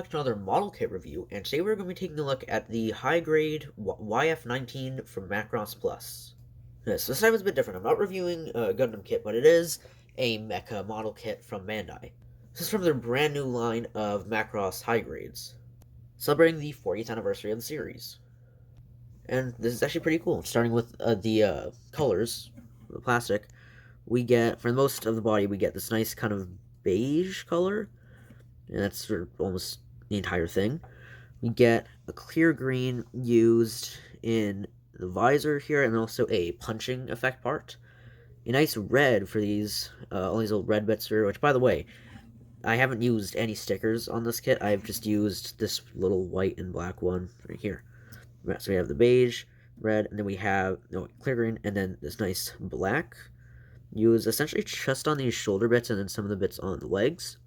back to another model kit review, and today we're going to be taking a look at the high-grade YF-19 from Macross Plus. So this time is a bit different. I'm not reviewing a Gundam kit, but it is a mecha model kit from Bandai. This is from their brand new line of Macross high grades, celebrating the 40th anniversary of the series. And this is actually pretty cool. Starting with the colors, the plastic, we get, for most of the body, we get this nice kind of beige color. And that's sort of almost the entire thing. We get a clear green used in the visor here, and also a punching effect part. A nice red for all these little red bits here, which, by the way, I haven't used any stickers on this kit. I've just used this little white and black one right here. So we have the beige, red, and then we have clear green, and then this nice black used essentially just on these shoulder bits and then some of the bits on the legs.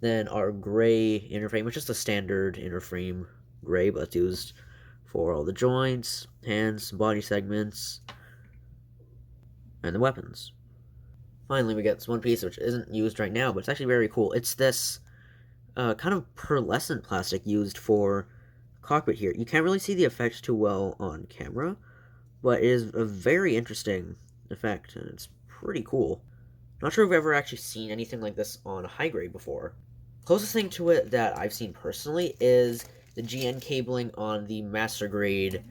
Then our gray inner frame, which is the standard inner frame gray, but it's used for all the joints, hands, body segments, and the weapons. Finally, we get this one piece, which isn't used right now, but it's actually very cool. It's this kind of pearlescent plastic used for cockpit here. You can't really see the effect too well on camera, but it is a very interesting effect, and it's pretty cool. Not sure if I've ever actually seen anything like this on a high grade before. Closest thing to it that I've seen personally is the GN cabling on the Master Grade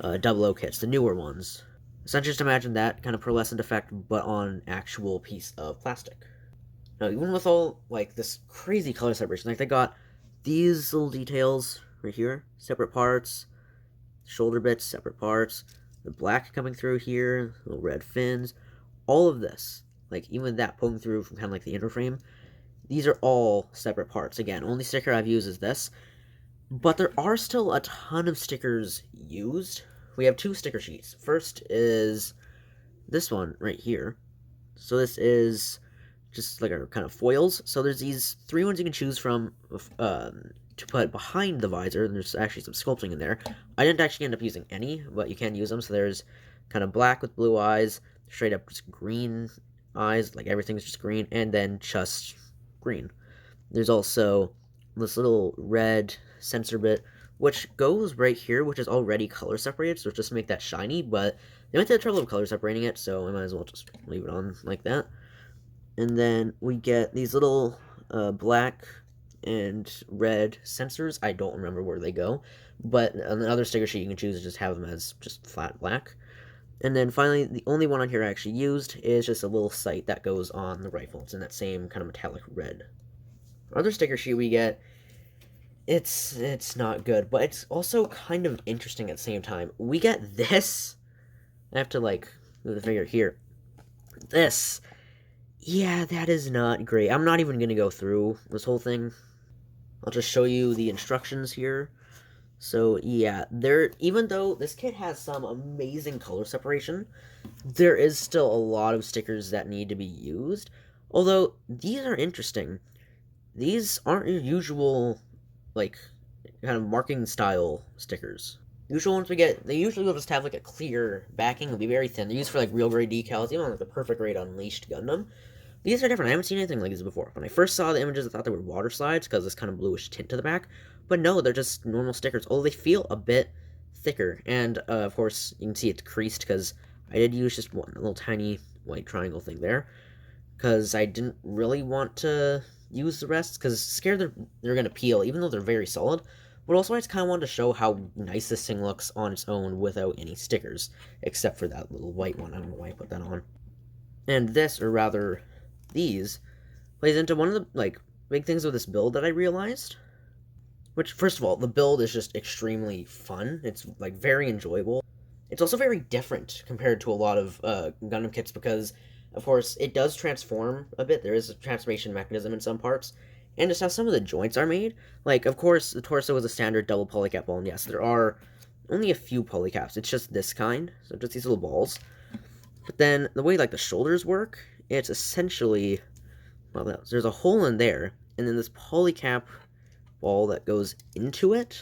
00 kits, the newer ones. Essentially just imagine that kind of pearlescent effect, but on actual piece of plastic. Now, even with all, this crazy color separation, they got these little details right here, separate parts, shoulder bits, separate parts, the black coming through here, little red fins, all of this, even that poking through from kind of the inner frame. These are all separate parts. Again, only sticker I've used is this. But there are still a ton of stickers used. We have two sticker sheets. First is this one right here. So this is just like our kind of foils. So there's these three ones you can choose from to put behind the visor. And there's actually some sculpting in there. I didn't actually end up using any, but you can use them. So there's kind of black with blue eyes, straight up just green eyes, everything's just green, and then just green. There's also this little red sensor bit, which goes right here, which is already color separated, so just make that shiny, but they went to the trouble of color separating it, so I might as well just leave it on like that. And then we get these little black and red sensors. I don't remember where they go, but on the other sticker sheet you can choose to just have them as just flat black. And then finally, the only one on here I actually used is just a little sight that goes on the rifle. It's in that same kind of metallic red. Other sticker sheet we get, it's not good, but it's also kind of interesting at the same time. We get this. I have to move the finger here. This. Yeah, that is not great. I'm not even going to go through this whole thing. I'll just show you the instructions here. So yeah, even though this kit has some amazing color separation, there is still a lot of stickers that need to be used. Although these are interesting. These aren't your usual kind of marking style stickers. Usual ones we get, they usually will just have a clear backing. It'll be very thin. They're used for real grade decals, even on the perfect grade Unleashed Gundam. These are different. I haven't seen anything like this before. When I first saw the images, I thought they were water slides because this kind of bluish tint to the back. But no, they're just normal stickers. Although they feel a bit thicker. And, of course, you can see it's creased because I did use just one little tiny white triangle thing there. Because I didn't really want to use the rest. Because scared they're going to peel, even though they're very solid. But also I just kind of wanted to show how nice this thing looks on its own without any stickers. Except for that little white one. I don't know why I put that on. And this, or rather these, plays into one of the big things with this build that I realized. Which, first of all, the build is just extremely fun. It's very enjoyable. It's also very different compared to a lot of Gundam kits because, of course, it does transform a bit. There is a transformation mechanism in some parts, and just how some of the joints are made. Of course, the torso is a standard double polycap ball, and yes, there are only a few polycaps. It's just this kind, so just these little balls. But then the way the shoulders work, it's essentially, well, there's a hole in there, and then this polycap ball that goes into it,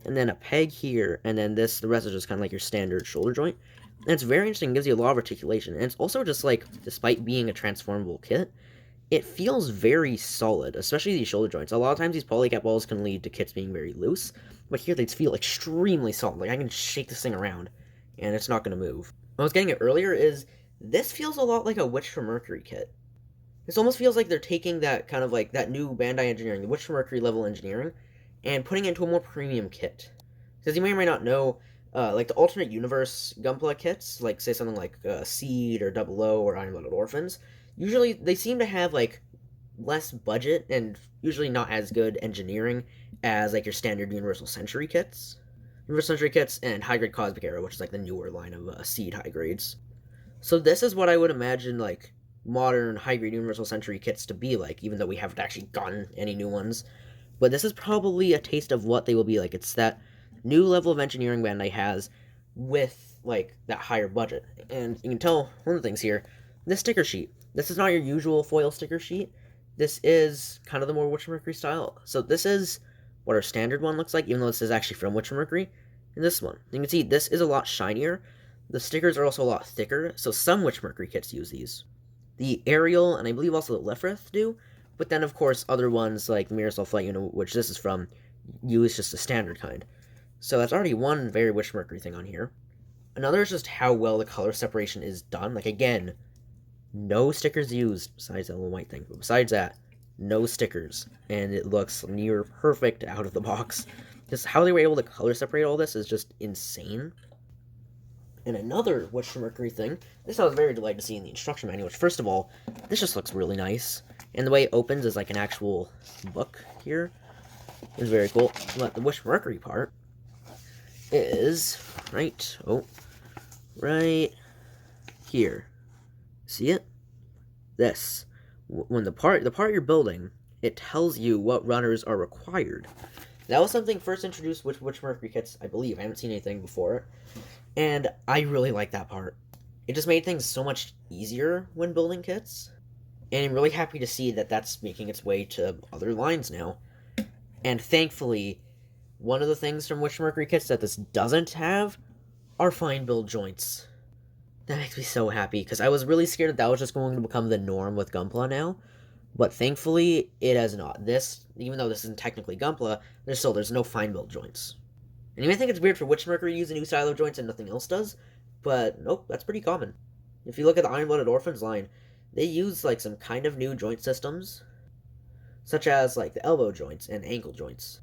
and then a peg here, and then the rest is just kind of your standard shoulder joint. And it's very interesting, gives you a lot of articulation, and it's also just despite being a transformable kit, it feels very solid, especially these shoulder joints. A lot of times these polycap walls can lead to kits being very loose, but here they feel extremely solid. Like I can shake this thing around, and it's not going to move. What I was getting at earlier is this feels a lot like a Witch from Mercury kit. This almost feels like they're taking that kind of like that new Bandai engineering, the Witch from Mercury level engineering, and putting it into a more premium kit. Because you may or may not know, like the alternate universe Gunpla kits, like say something like Seed or Double O or Iron-Blooded Orphans, usually they seem to have like less budget and usually not as good engineering as like your standard Universal Century kits. Universal Century kits and High Grade Cosmic Era, which is like the newer line of Seed high grades. So this is what I would imagine like modern high grade Universal Century kits to be like, even though we haven't actually gotten any new ones. But this is probably a taste of what they will be like. It's that new level of engineering Bandai has with like that higher budget. And you can tell one of the things here, this sticker sheet. This is not your usual foil sticker sheet. This is kind of the more Witch from Mercury style. So this is what our standard one looks like, even though this is actually from Witch from Mercury. And this one, you can see this is a lot shinier. The stickers are also a lot thicker, so some Witch from Mercury kits use these. The Ariel, and I believe also the Lefrith do, but then of course other ones like the Mirasol Flight Unit, which this is from, use just the standard kind. So that's already one very Witch from Mercury thing on here. Another is just how well the color separation is done. Like again, no stickers used besides that little white thing, but besides that, no stickers, and it looks near perfect out of the box. Just how they were able to color separate all this is just insane. And another Witch from Mercury thing, this I was very delighted to see in the instruction manual, which first of all, this just looks really nice. And the way it opens is like an actual book here. It's very cool. But the Witch from Mercury part is right here. See it? This. When the part you're building, it tells you what runners are required. That was something first introduced with Witch from Mercury kits, I believe. I haven't seen anything before it. And I really like that part. It just made things so much easier when building kits. And I'm really happy to see that that's making its way to other lines now. And thankfully, one of the things from Witch from Mercury kits that this doesn't have are fine build joints. That makes me so happy, because I was really scared that was just going to become the norm with Gunpla now. But thankfully, it has not. This, even though this isn't technically Gunpla, there's no fine build joints. And you may think it's weird for Witch from Mercury to use a new style of joints and nothing else does, but nope, that's pretty common. If you look at the Iron-Blooded Orphans line, they use like some kind of new joint systems, such as like the elbow joints and ankle joints.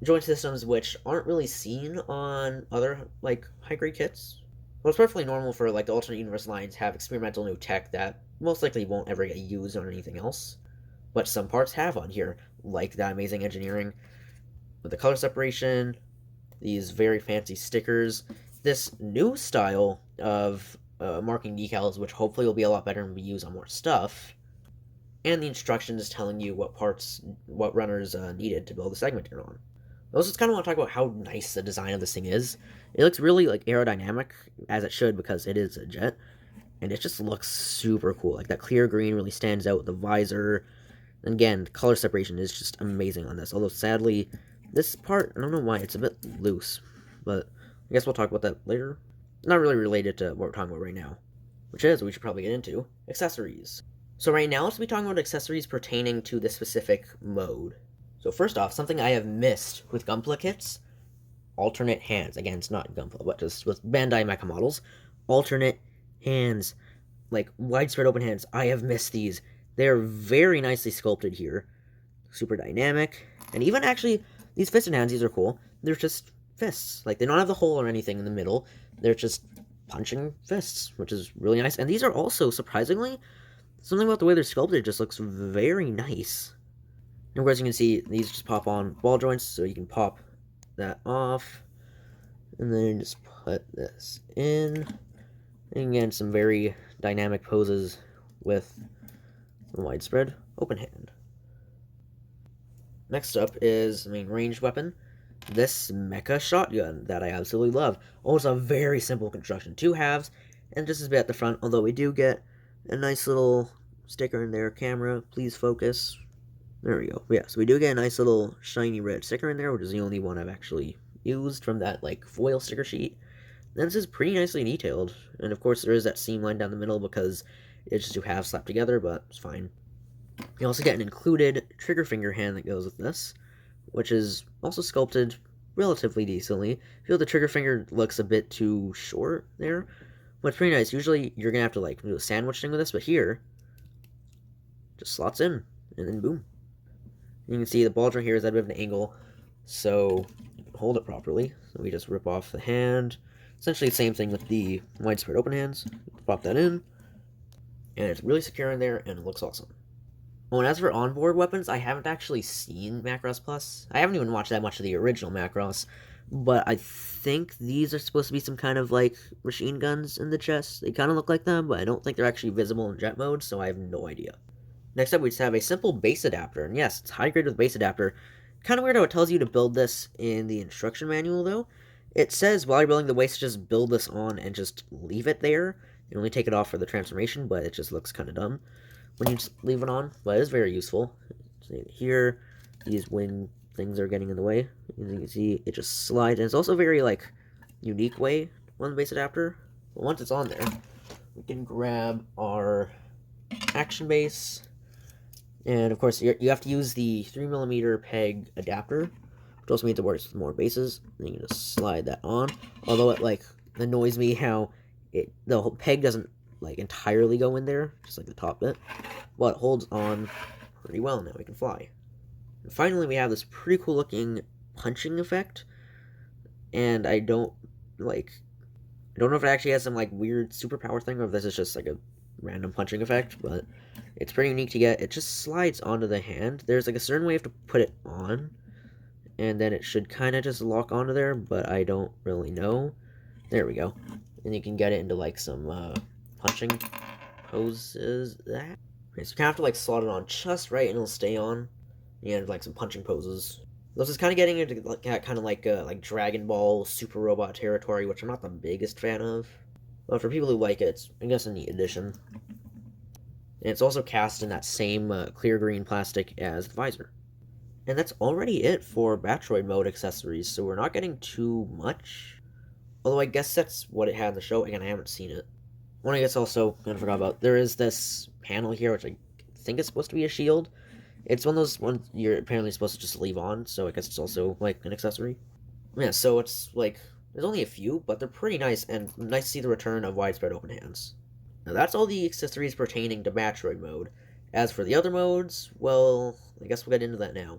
Joint systems which aren't really seen on other like high-grade kits. Well, it's perfectly normal for like the alternate universe lines have experimental new tech that most likely won't ever get used on anything else, but some parts have on here, like that amazing engineering with the color separation, these very fancy stickers, this new style of marking decals, which hopefully will be a lot better and be used on more stuff, and the instructions telling you what runners needed to build a segment you're on. I also just kind of want to talk about how nice the design of this thing is. It looks really like aerodynamic, as it should, because it is a jet, and it just looks super cool. Like that clear green really stands out with the visor. And again, the color separation is just amazing on this, although sadly, this part, I don't know why, it's a bit loose, but I guess we'll talk about that later. Not really related to what we're talking about right now, which is, we should probably get into, accessories. So right now, let's be talking about accessories pertaining to this specific mode. So first off, something I have missed with Gunpla kits, alternate hands. Again, it's not Gunpla, but just with Bandai Mecha models, alternate hands, like widespread open hands. I have missed these. They're very nicely sculpted here, super dynamic, and even actually, these fisted hands, these are cool. They're just fists. Like, they don't have the hole or anything in the middle. They're just punching fists, which is really nice. And these are also, surprisingly, something about the way they're sculpted just looks very nice. And of course, you can see these just pop on ball joints, so you can pop that off. And then just put this in. And again, some very dynamic poses with the widespread open hand. Next up is the main ranged weapon, this mecha shotgun that I absolutely love. Also a very simple construction, 2 halves, and just a bit at the front, although we do get a nice little sticker in there. Camera, please focus. There we go. Yeah, so we do get a nice little shiny red sticker in there, which is the only one I've actually used from that like foil sticker sheet. And this is pretty nicely detailed, and of course there is that seam line down the middle because it's just 2 halves slapped together, but it's fine. You also get an included trigger finger hand that goes with this, which is also sculpted relatively decently. I feel the trigger finger looks a bit too short there, but it's pretty nice. Usually you're going to have to like do a sandwich thing with this, but here, just slots in, and then boom. You can see the ball joint here is at a bit of an angle, so hold it properly. So we just rip off the hand. Essentially the same thing with the widespread open hands. Pop that in, and it's really secure in there, and it looks awesome. Oh, and as for onboard weapons, I haven't actually seen Macross Plus. I haven't even watched that much of the original Macross, but I think these are supposed to be some kind of, like, machine guns in the chest. They kind of look like them, but I don't think they're actually visible in jet mode, so I have no idea. Next up, we just have a simple base adapter, and yes, it's high grade with base adapter. Kind of weird how it tells you to build this in the instruction manual, though. It says while you're building the base, just build this on and just leave it there. You only take it off for the transformation, but it just looks kind of dumb when you just leave it on, but it is very useful. So here, these wing things are getting in the way. As you can see, it just slides, and it's also a very, like, unique way on the base adapter. But once it's on there, we can grab our action base, and of course, you have to use the 3mm peg adapter, which also means it works with more bases. And you can just slide that on, although it, like, annoys me how the whole peg doesn't like entirely go in there, just like the top bit, but it holds on pretty well. Now we can fly. And finally, we have this pretty cool looking punching effect, and I don't know if it actually has some like weird superpower thing or if this is just like a random punching effect, but it's pretty unique to get. It just slides onto the hand. There's like a certain way you have to put it on, and then it should kind of just lock onto there, but I don't really know. There we go. And you can get it into like some punching poses. That okay, so you kind of have to like slot it on just right, and it'll stay on. And like some punching poses. This is kind of getting into like kind of like Dragon Ball Super Robot territory, which I'm not the biggest fan of. But for people who like it, it's I guess a neat addition. And it's also cast in that same clear green plastic as the visor. And that's already it for Batroid mode accessories. So we're not getting too much. Although I guess that's what it had in the show. Again, I haven't seen it. One I guess also kind of forgot about, there is this panel here, which I think is supposed to be a shield. It's one of those ones you're apparently supposed to just leave on, so I guess it's also like an accessory. Yeah, so it's like, there's only a few, but they're pretty nice, and nice to see the return of widespread open hands. Now that's all the accessories pertaining to Batroid mode. As for the other modes, well, I guess we'll get into that now.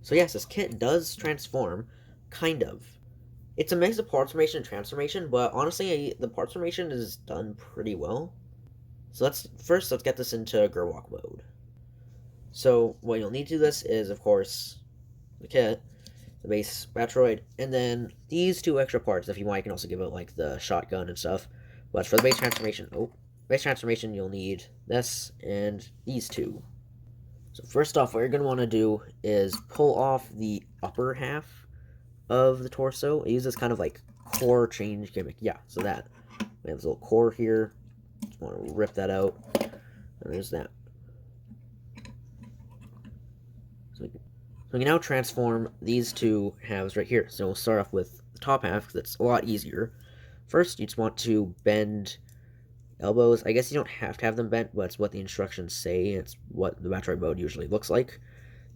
So yes, this kit does transform, kind of. It's a mix of parts formation and transformation, but honestly, the parts formation is done pretty well. So let's get this into Gerwalk mode. So what you'll need to do this is, of course, the kit, the base Batroid, and then these two extra parts. If you want, you can also give it like the shotgun and stuff. But for the base transformation, you'll need this and these two. So first off, what you're going to want to do is pull off the upper half of the torso. I use this kind of like core change gimmick. Yeah, so that. We have this little core here. Just want to rip that out. And there's that. So we can now transform these two halves right here. So we'll start off with the top half, because it's a lot easier. First, you just want to bend elbows. I guess you don't have to have them bent, but it's what the instructions say. It's what the Batroid mode usually looks like.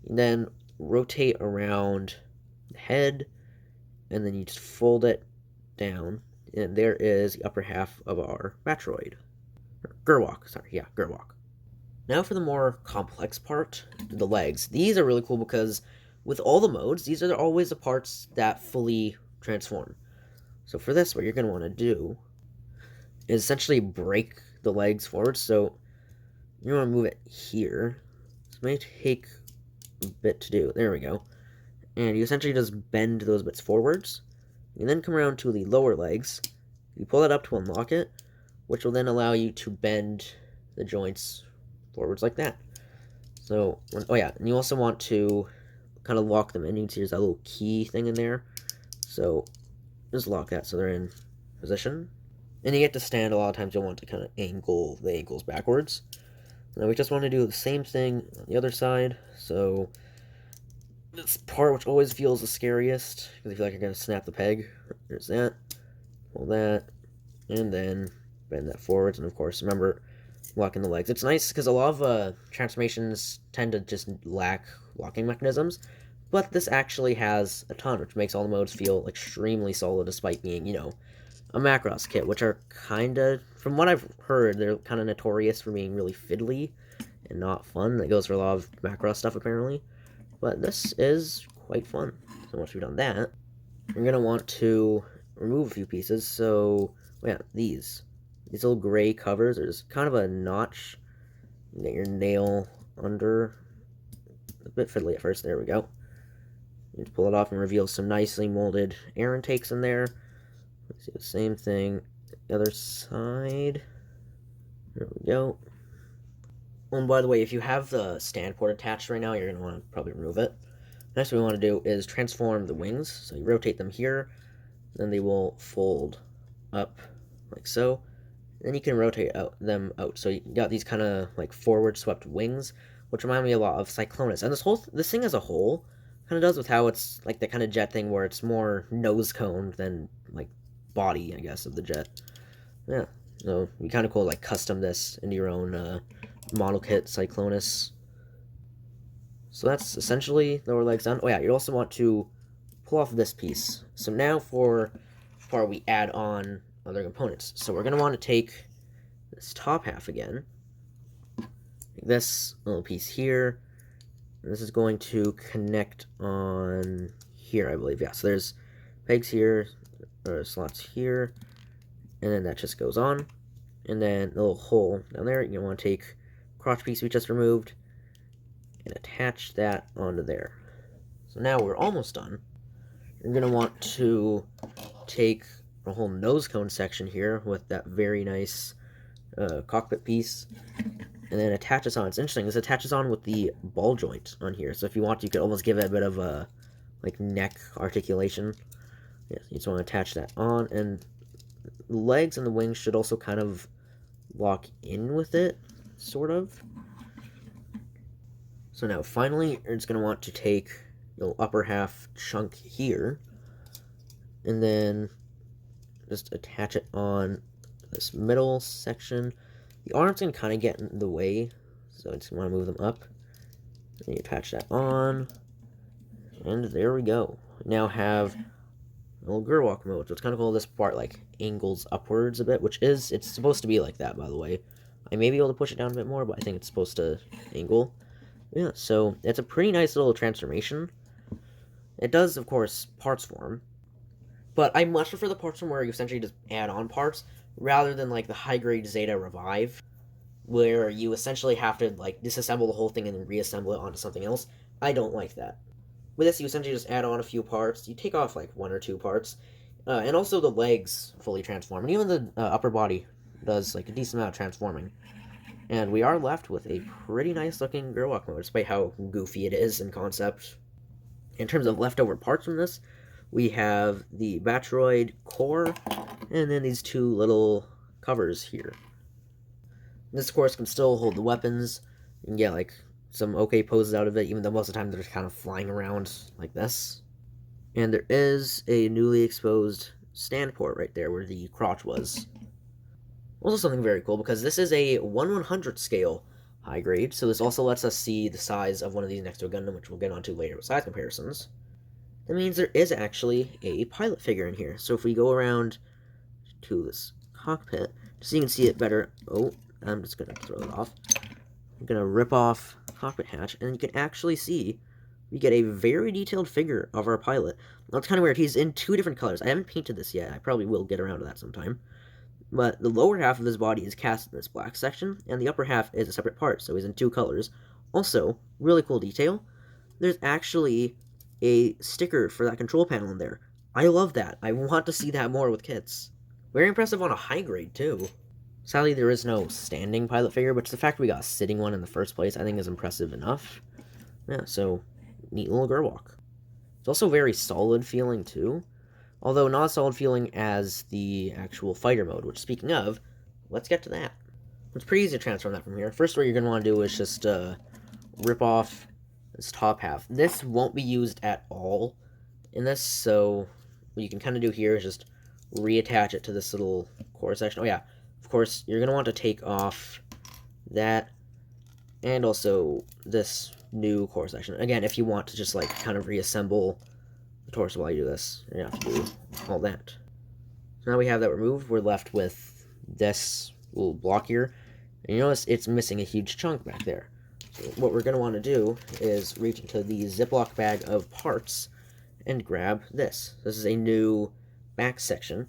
And then rotate around the head, and then you just fold it down, and there is the upper half of our Batroid. Gerwalk, sorry, yeah, Gerwalk. Now for the more complex part, the legs. These are really cool because with all the modes, these are always the parts that fully transform. So for this, what you're going to want to do is essentially break the legs forward. So you want to move it here. This may take a bit to do. There we go. And you essentially just bend those bits forwards. You then come around to the lower legs. You pull it up to unlock it, which will then allow you to bend the joints forwards like that. So, oh yeah, and you also want to kind of lock them in. You can see there's that little key thing in there. So, just lock that so they're in position. And you get to stand, a lot of times you'll want to kind of angle the ankles backwards. Now we just want to do the same thing on the other side. So, this part which always feels the scariest, because you feel like you're going to snap the peg. There's that. Pull that. And then bend that forwards. And of course, remember, locking the legs. It's nice because a lot of transformations tend to just lack locking mechanisms, but this actually has a ton, which makes all the modes feel extremely solid despite being, a Macross kit, which are kind of, from what I've heard, they're kind of notorious for being really fiddly and not fun. That goes for a lot of Macross stuff, apparently. But this is quite fun. So once we've done that, you're going to want to remove a few pieces. So, yeah, these little gray covers, there's kind of a notch. You get your nail under. A bit fiddly at first. There we go. You pull it off and reveal some nicely molded air intakes in there. Let's do the same thing. The other side. There we go. Oh, and by the way, if you have the stand port attached right now, you're going to want to probably remove it. Next what we want to do is transform the wings. So you rotate them here, then they will fold up like so. Then you can rotate them out. So you got these kind of like forward swept wings, which remind me a lot of Cyclonus. And this thing as a whole kind of does with how it's like the kind of jet thing where it's more nose coned than like body, I guess, of the jet. Yeah, so it'd be kind of cool to like custom this into your own model kit Cyclonus. So that's essentially the lower legs done. Oh yeah, you also want to pull off this piece. So now for where we add on other components. So we're going to want to take this top half again, like this little piece here, and this is going to connect on here, I believe. Yeah, so there's pegs here, or slots here, and then that just goes on, and then the little hole down there, you want to take crotch piece we just removed and attach that onto there. So now we're almost done. You're going to want to take a whole nose cone section here with that very nice cockpit piece, and then attach this on. It's interesting, this attaches on with the ball joint on here, so if you want, you could almost give it a bit of a like neck articulation. Yeah, you just want to attach that on, and the legs and the wings should also kind of lock in with it, sort of. So now, finally, you're just going to want to take the upper half chunk here, and then just attach it on this middle section. The arm's going to kind of get in the way, so I just want to move them up. And you attach that on, and there we go. We now have a little Gerwalk mode, so it's kind of cool. This part like angles upwards a bit, it's supposed to be like that, by the way. I may be able to push it down a bit more, but I think it's supposed to angle. Yeah, so it's a pretty nice little transformation. It does, of course, parts form, but I much prefer the parts form where you essentially just add on parts, rather than like the high-grade Zeta Revive, where you essentially have to like disassemble the whole thing and then reassemble it onto something else. I don't like that. With this, you essentially just add on a few parts. You take off like one or two parts, and also the legs fully transform, and even the upper body does like a decent amount of transforming. And we are left with a pretty nice looking Gerwalk mode, despite how goofy it is in concept. In terms of leftover parts from this, we have the Batroid core, and then these two little covers here. This, of course, can still hold the weapons. You can get, like, some okay poses out of it, even though most of the time they're just kind of flying around like this. And there is a newly exposed stand port right there where the crotch was. Also something very cool, because this is a 1/100 scale high grade, so this also lets us see the size of one of these next to a Gundam, which we'll get onto later with size comparisons. That means there is actually a pilot figure in here. So if we go around to this cockpit, just so you can see it better. Oh, I'm just going to throw it off. I'm going to rip off the cockpit hatch, and you can actually see we get a very detailed figure of our pilot. Now, it's kind of weird. He's in two different colors. I haven't painted this yet. I probably will get around to that sometime. But the lower half of his body is cast in this black section, and the upper half is a separate part, so he's in two colors. Also, really cool detail, there's actually a sticker for that control panel in there. I love that. I want to see that more with kits. Very impressive on a high grade, too. Sadly, there is no standing pilot figure, but the fact we got a sitting one in the first place, I think is impressive enough. Yeah, so, neat little Gerwalk. It's also very solid feeling, too. Although not as solid feeling as the actual fighter mode, which, speaking of, let's get to that. It's pretty easy to transform that from here. First, what you're going to want to do is just rip off this top half. This won't be used at all in this, so what you can kind of do here is just reattach it to this little core section. Oh yeah, of course, you're going to want to take off that, and also this new core section. Again, if you want to just like kind of reassemble the torso while you do this, you have to do all that. So now we have that removed, we're left with this little block here, and you notice it's missing a huge chunk back there. So what we're going to want to do is reach into the Ziploc bag of parts and grab this. This is a new back section,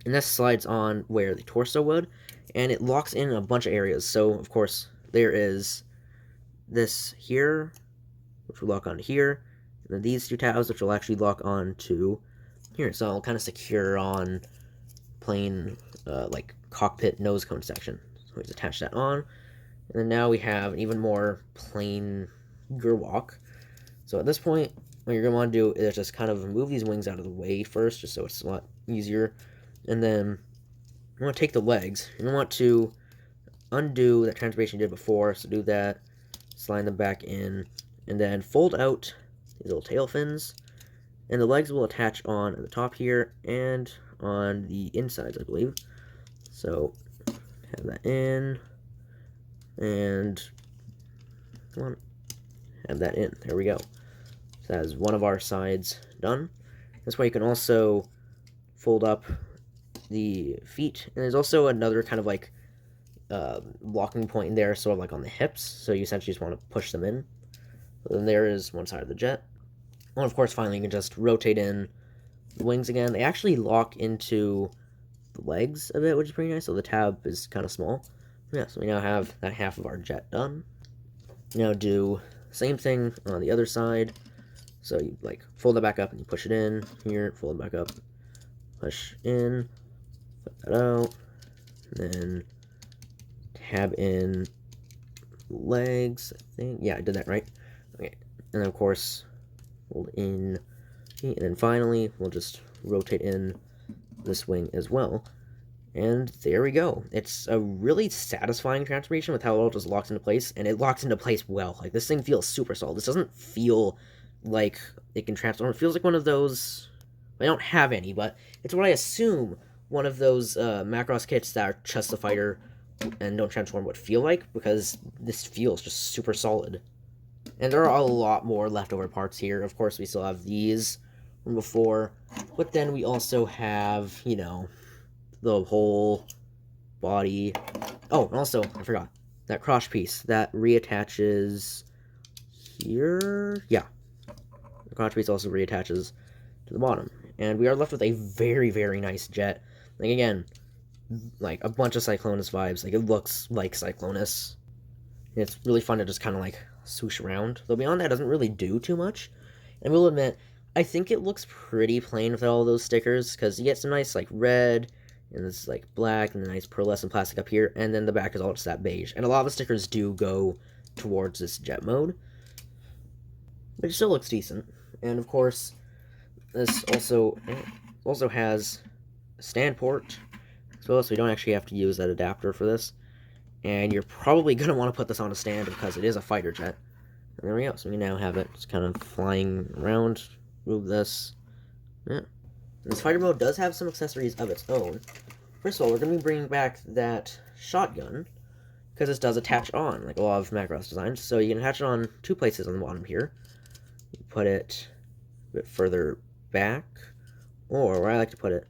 and this slides on where the torso would, and it locks in a bunch of areas. So of course there is this here, which will lock on here, and then these two tabs, which will actually lock on to here. So I'll kind of secure on plain like cockpit nose cone section. So we just attach that on, and then now we have an even more plain Gerwalk. So at this point, what you're going to want to do is just kind of move these wings out of the way first, just so it's a lot easier. And then you want to take the legs. You want to undo that transformation you did before, so do that, slide them back in, and then fold out these little tail fins, and the legs will attach on at the top here and on the insides, I believe. So have that in, and come on, have that in. There we go. So that is one of our sides done. This way you can also fold up the feet, and there's also another kind of like locking point in there, sort of like on the hips, so you essentially just want to push them in. So then there is one side of the jet. And of course, finally, you can just rotate in the wings again. They actually lock into the legs a bit, which is pretty nice, so the tab is kind of small. Yeah, so we now have that half of our jet done. Now do the same thing on the other side. So you like fold it back up and you push it in here, fold it back up, push in, flip that out, and then tab in legs, I think. Yeah, I did that right. Okay, and then of course fold in, and then finally we'll just rotate in this wing as well. And there we go. It's a really satisfying transformation with how it all just locks into place, and it locks into place well. Like, this thing feels super solid. This doesn't feel like it can transform. It feels like one of those, I don't have any, but it's what I assume one of those Macross kits that are just the fighter and don't transform would feel like, because this feels just super solid. And there are a lot more leftover parts here. Of course, we still have these from before, but then we also have, you know, the whole body. Oh, and also, I forgot, that crotch piece that reattaches here. Yeah, the crotch piece also reattaches to the bottom, and we are left with a very, very nice jet. Like, again, like a bunch of Cyclonus vibes. Like, it looks like Cyclonus. It's really fun to just kind of like swoosh around. Though beyond that, it doesn't really do too much. And I will admit, I think it looks pretty plain with all those stickers, because you get some nice like red, and this is like black, and the nice pearlescent plastic up here, and then the back is all just that beige. And a lot of the stickers do go towards this jet mode, but it still looks decent. And of course, this also has a stand port as well, so you don't actually have to use that adapter for this. And you're probably going to want to put this on a stand because it is a fighter jet. And there we go. So we now have it just kind of flying around. Move this. Yeah. This fighter mode does have some accessories of its own. First of all, we're going to be bringing back that shotgun, because this does attach on, like a lot of Macross designs. So you can attach it on two places on the bottom here. You put it a bit further back, or where I like to put it,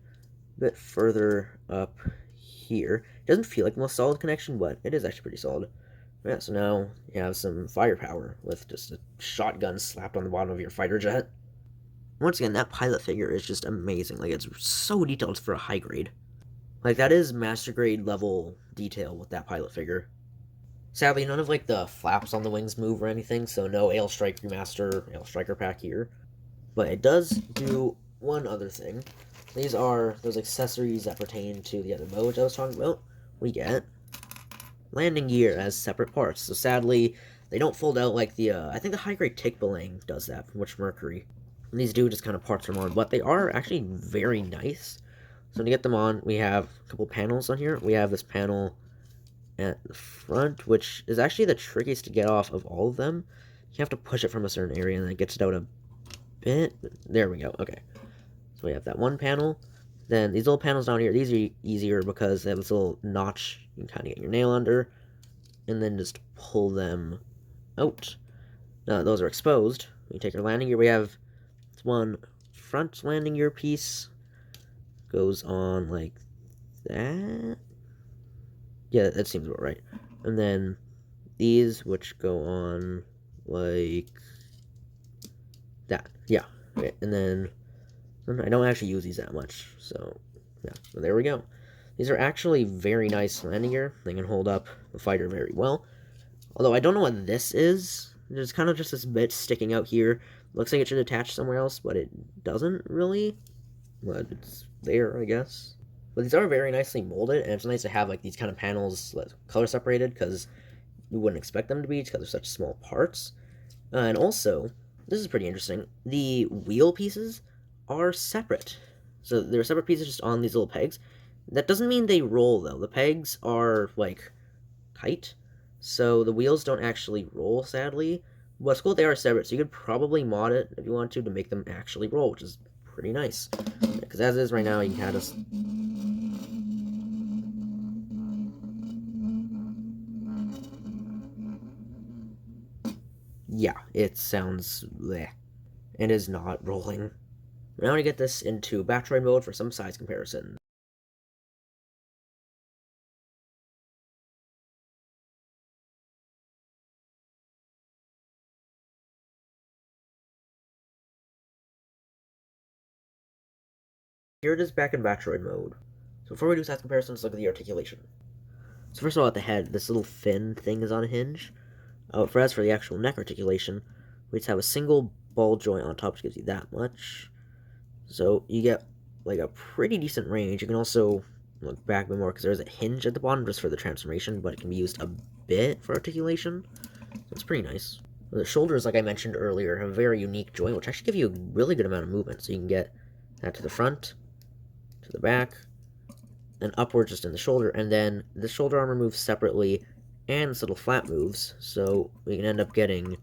a bit further up here. It doesn't feel like the most solid connection, but it is actually pretty solid. Yeah, so now you have some firepower with just a shotgun slapped on the bottom of your fighter jet. Once again, that pilot figure is just amazing. Like, it's so detailed for a high grade. Like, that is master grade level detail with that pilot figure. Sadly, none of, like, the flaps on the wings move or anything, so no Ale Strike Remaster, Ale Striker pack here. But it does do one other thing. These are those accessories that pertain to the other modes I was talking about. We get landing gear as separate parts. So sadly, they don't fold out like the, I think the high-grade Tick Belang does that from Witch From Mercury. And these do just kind of parts from on, but they are actually very nice. So to get them on, we have a couple panels on here. We have this panel at the front, which is actually the trickiest to get off of all of them. You have to push it from a certain area, and then it gets it out a bit. There we go. Okay. So we have that one panel. Then these little panels down here, these are easier because they have this little notch you can kind of get your nail under. and then just pull them out. Those are exposed. We take our landing gear. We have one front landing gear piece. Goes on like that. Yeah, that seems about right. And then these, which go on like that. Yeah. Okay. And then I don't actually use these that much, so yeah. So there we go. These are actually very nice landing gear. They can hold up the fighter very well. Although I don't know what this is. There's kind of just this bit sticking out here. Looks like it should attach somewhere else, but it doesn't really. But it's there, I guess. But these are very nicely molded, and it's nice to have like these kind of panels color separated, because you wouldn't expect them to be because they're such small parts. And also, this is pretty interesting, the wheel pieces are separate. So they're separate pieces just on these little pegs. That doesn't mean they roll, though. The pegs are, like, tight, so the wheels don't actually roll, sadly. But it's cool they are separate, so you could probably mod it if you want to make them actually roll, which is pretty nice. Because as is right now, you can kind of just... Yeah, it sounds bleh, and is not rolling. Now I'm going to get this into Batroid mode for some size comparison. Here it is back in Batroid mode. So before we do size comparison, let's look at the articulation. So first of all, at the head, this little fin thing is on a hinge. As for the actual neck articulation, we just have a single ball joint on top, which gives you that much. So you get like a pretty decent range. You can also look back a bit more because there's a hinge at the bottom just for the transformation, but it can be used a bit for articulation. So it's pretty nice. The shoulders, like I mentioned earlier, have a very unique joint, which actually give you a really good amount of movement. So you can get that to the front, to the back, and upward just in the shoulder, and then the shoulder armor moves separately, and this little flap moves, so we can end up getting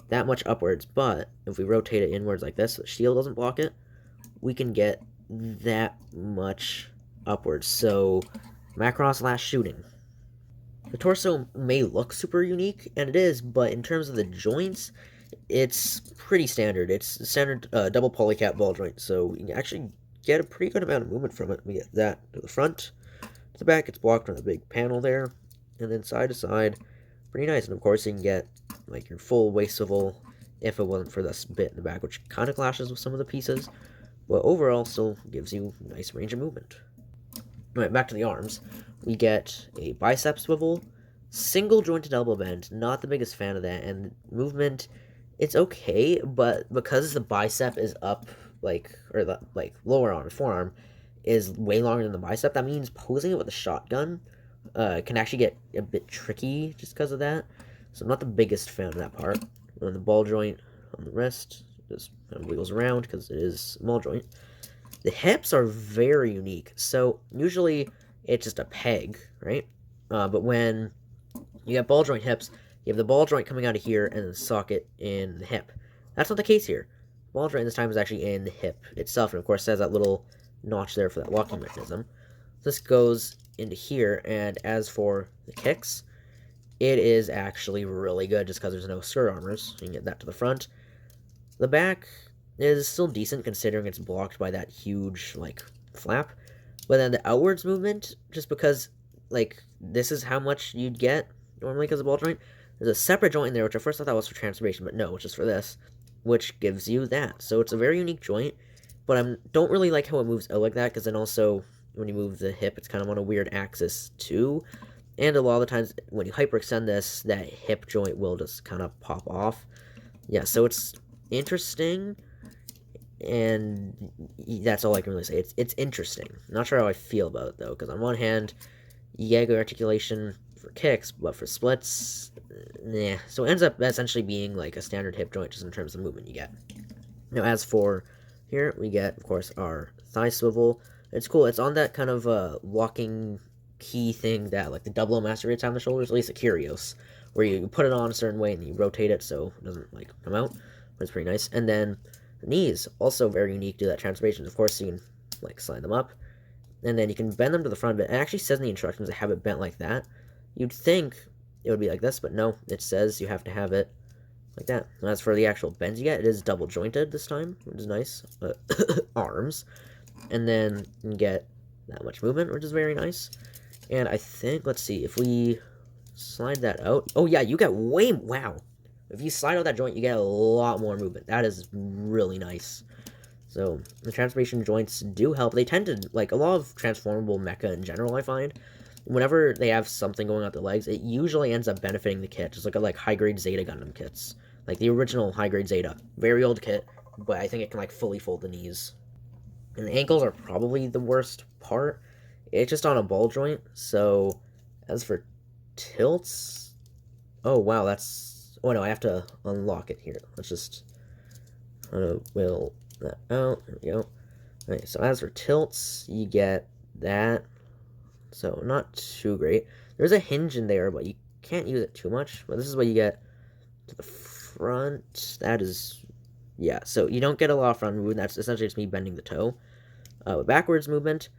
that much upwards, but if we rotate it inwards like this, so the shield doesn't block it, we can get that much upwards. So Macross last shooting. The torso may look super unique, and it is, but in terms of the joints, it's pretty standard. It's a standard double polycap ball joint, so you can actually get a pretty good amount of movement from it. We get that to the front, to the back, it's blocked from the big panel there, and then side to side, pretty nice. And of course, you can get like your full waist swivel if it wasn't for this bit in the back, which kind of clashes with some of the pieces, but overall still gives you a nice range of movement. Alright, back to the arms. We get a bicep swivel, single jointed elbow bend, not the biggest fan of that, and movement, it's okay, but because the bicep is up, or the lower arm, forearm, is way longer than the bicep, that means posing it with a shotgun can actually get a bit tricky just because of that. So I'm not the biggest fan of that part. And the ball joint on the wrist just kind of wiggles around because it is a ball joint. The hips are very unique. So usually it's just a peg, right? But when you have ball joint hips, you have the ball joint coming out of here and the socket in the hip. That's not the case here. Ball joint this time is actually in the hip itself, and of course it has that little notch there for that locking mechanism. This goes into here, and as for the kicks, it is actually really good just because there's no skirt armors. So you can get that to the front. The back is still decent considering it's blocked by that huge, flap. But then the outwards movement, just because, this is how much you'd get normally because of ball joint. There's a separate joint in there, which at first I thought was for transformation, but no, it's just for this, which gives you that. So it's a very unique joint, but I don't really like how it moves out like that, because then also, when you move the hip, it's kind of on a weird axis, too. And a lot of the times, when you hyperextend this, that hip joint will just kind of pop off. Yeah, so it's interesting, and that's all I can really say. It's interesting. Not sure how I feel about it, though, because on one hand, you get good articulation for kicks, but for splits, nah. So it ends up essentially being like a standard hip joint just in terms of movement you get. Now, as for here, we get, of course, our thigh swivel. It's cool. It's on that kind of locking key thing that, like, the Double O Master Rates on the shoulders, at least a Curios, where you put it on a certain way and you rotate it so it doesn't, come out. But it's pretty nice. And then the knees, also very unique to that transformation. Of course, you can, slide them up. And then you can bend them to the front, but it actually says in the instructions to have it bent like that. You'd think it would be like this, but no, it says you have to have it like that. And as for the actual bends you get, it is double jointed this time, which is nice. Arms. And then you get that much movement, which is very nice. And I think, let's see, if we slide that out. Oh, yeah, you get way, wow. If you slide out that joint, you get a lot more movement. That is really nice. So, the transformation joints do help. They tend to, like, a lot of transformable mecha in general, I find, whenever they have something going on their legs, it usually ends up benefiting the kit. Just look at, like, high-grade Zeta Gundam kits. Like, the original high-grade Zeta. Very old kit, but I think it can, like, fully fold the knees. And the ankles are probably the worst part. It's just on a ball joint, so as for tilts... Oh, wow, that's... Oh, no, I have to unlock it here. Let's just... will that out. There we go. Okay, so as for tilts, you get that. So, not too great. There's a hinge in there, but you can't use it too much. But this is what you get to the front. That is... Yeah, so you don't get a lot of front movement. That's essentially just me bending the toe. Backwards movement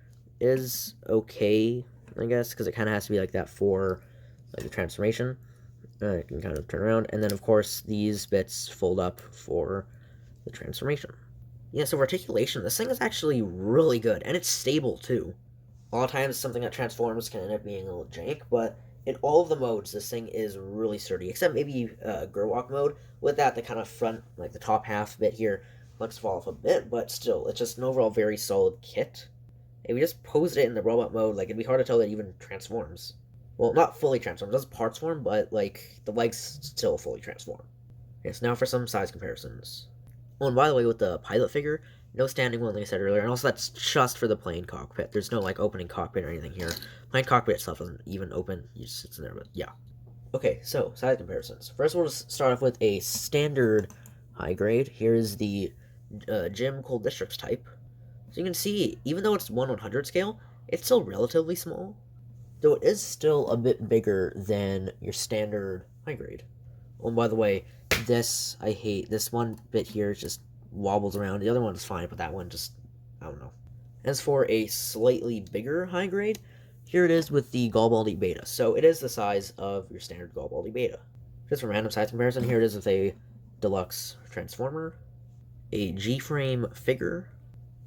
is okay, I guess, because it kind of has to be like that for like the transformation. I can kind of turn around, and then of course these bits fold up for the transformation. Yeah, so articulation, this thing is actually really good, and it's stable too. A lot of times something that transforms can end up being a little jank, but in all of the modes, this thing is really sturdy, except maybe Gerwalk mode. With that, the kind of front, like the top half bit here, looks fall off a bit, but still, it's just an overall very solid kit. If we just posed it in the robot mode, like, it'd be hard to tell that it even transforms. Well, not fully transforms, it does parts form, but, like, the legs still fully transform. Okay, so now for some size comparisons. Oh, and by the way, with the pilot figure, no standing one, like I said earlier, and also that's just for the plain cockpit. There's no, like, opening cockpit or anything here. Plain cockpit itself doesn't even open, it just sits in there, but yeah. Okay, so, size comparisons. First, we'll just start off with a standard high grade. Here's the Gym Cold Districts type. So you can see, even though it's 1/100 scale, it's still relatively small. Though it is still a bit bigger than your standard high grade. Oh, and by the way, this, I hate. This one bit here just wobbles around. The other one is fine, but that one just, I don't know. As for a slightly bigger high grade, here it is with the Garibaldi Beta. So it is the size of your standard Garibaldi Beta. Just for random size comparison, here it is with a deluxe transformer, a G-frame figure,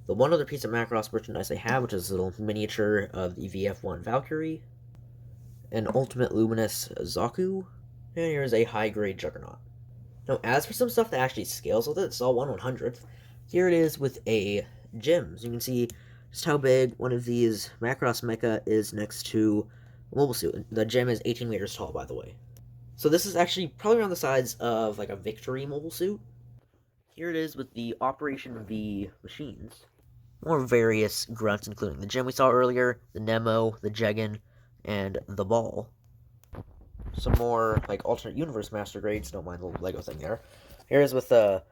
the one other piece of Macross merchandise I have, which is a little miniature of the VF-1 Valkyrie, an Ultimate Luminous Zaku, and here's a high-grade Juggernaut. Now, as for some stuff that actually scales with it, it's all 1/100th. Here it is with a Gym. So you can see just how big one of these Macross mecha is next to a mobile suit. The Gym is 18 meters tall, by the way. So this is actually probably around the size of like a Victory mobile suit. Here it is with the Operation V machines. More various grunts, including the Gym we saw earlier, the Nemo, the Jegan, and the Ball. Some more like alternate universe master grades. Don't mind the Lego thing there. Here is with that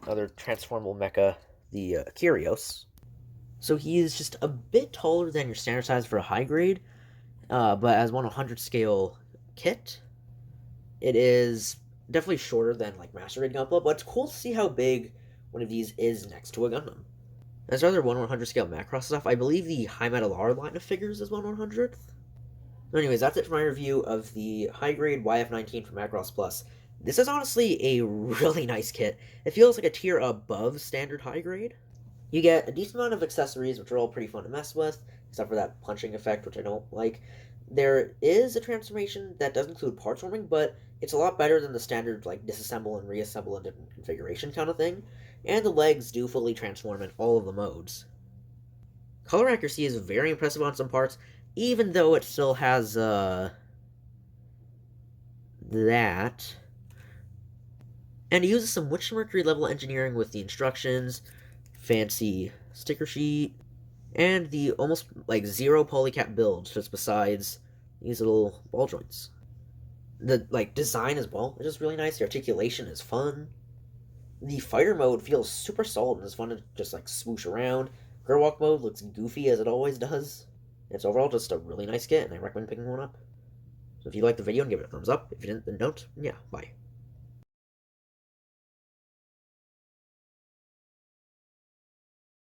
other transformable mecha, the Kyrios. So he is just a bit taller than your standard size for a high grade, but as 1/100 scale kit, it is definitely shorter than like master grade Gunpla. But it's cool to see how big one of these is next to a Gundam. As for other 1/100 scale Macross stuff, I believe the High Metal R line of figures is 1/100th. So anyways, that's it for my review of the high-grade YF-19 from Macross Plus. This is honestly a really nice kit. It feels like a tier above standard high-grade. You get a decent amount of accessories, which are all pretty fun to mess with, except for that punching effect, which I don't like. There is a transformation that does include parts forming, but it's a lot better than the standard, like, disassemble and reassemble in different configuration kind of thing. And the legs do fully transform in all of the modes. Color accuracy is very impressive on some parts, even though it still has, that. And it uses some Witch From Mercury level engineering with the instructions, fancy sticker sheet, and the almost, like, zero polycap build, just besides these little ball joints. The, like, design as well is just really nice. The articulation is fun. The fighter mode feels super solid and it's fun to just, like, swoosh around. Gerwalk mode looks goofy as it always does. It's overall just a really nice kit, and I recommend picking one up. So if you liked the video, give it a thumbs up. If you didn't, then don't. Yeah, bye.